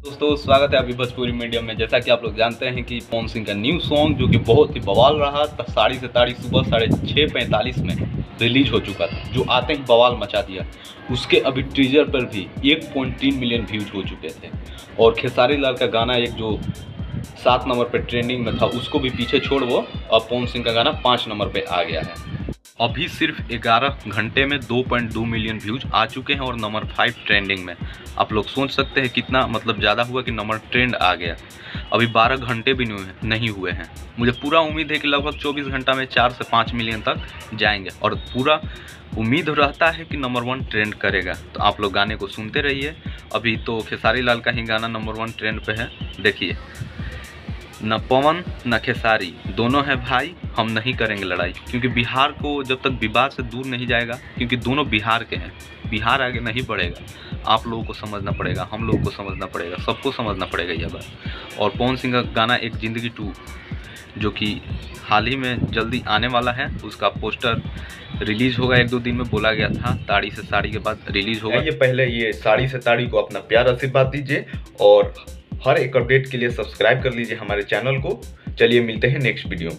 दोस्तों स्वागत है अभी भोजपुरी मीडियम में। जैसा कि आप लोग जानते हैं कि पवन सिंह का न्यू सॉन्ग जो कि बहुत ही बवाल रहा, साड़ी से ताड़ी सुबह 6:45 में रिलीज हो चुका था, जो आते ही बवाल मचा दिया। उसके अभी टीजर पर भी 1.3 मिलियन व्यूज हो चुके थे। और खेसारी लाल का गाना एक जो 7 नंबर पर ट्रेंडिंग में था, उसको भी पीछे छोड़ वो अब पवन सिंह का गाना 5 नंबर पर आ गया है। अभी सिर्फ 11 घंटे में 2.2 मिलियन व्यूज आ चुके हैं और नंबर 5 ट्रेंडिंग में। आप लोग सोच सकते हैं कितना ज़्यादा हुआ कि नंबर ट्रेंड आ गया। अभी 12 घंटे भी नहीं हुए हैं। मुझे पूरा उम्मीद है कि लगभग 24 घंटा में 4 से 5 मिलियन तक जाएंगे और पूरा उम्मीद रहता है कि नंबर 1 ट्रेंड करेगा। तो आप लोग गाने को सुनते रहिए। अभी तो खेसारी लाल का ही गाना नंबर 1 ट्रेंड पे है। देखिए, न पवन न खेसारी दोनों है भाई, हम नहीं करेंगे लड़ाई। क्योंकि बिहार को जब तक विवाद से दूर नहीं जाएगा, क्योंकि दोनों बिहार के हैं, बिहार आगे नहीं बढ़ेगा। आप लोगों को समझना पड़ेगा, हम लोगों को समझना पड़ेगा, सबको समझना पड़ेगा यह बात। और पवन सिंह का गाना एक ज़िंदगी 2 जो कि हाल ही में जल्दी आने वाला है, उसका पोस्टर रिलीज़ होगा। 1-2 दिन में बोला गया था। ताड़ी से साड़ी के बाद रिलीज़ होगा। ये पहले ये साड़ी से ताड़ी को अपना प्यार आशीर्वाद दीजिए और हर एक अपडेट के लिए सब्सक्राइब कर लीजिए हमारे चैनल को। चलिए मिलते हैं नेक्स्ट वीडियो।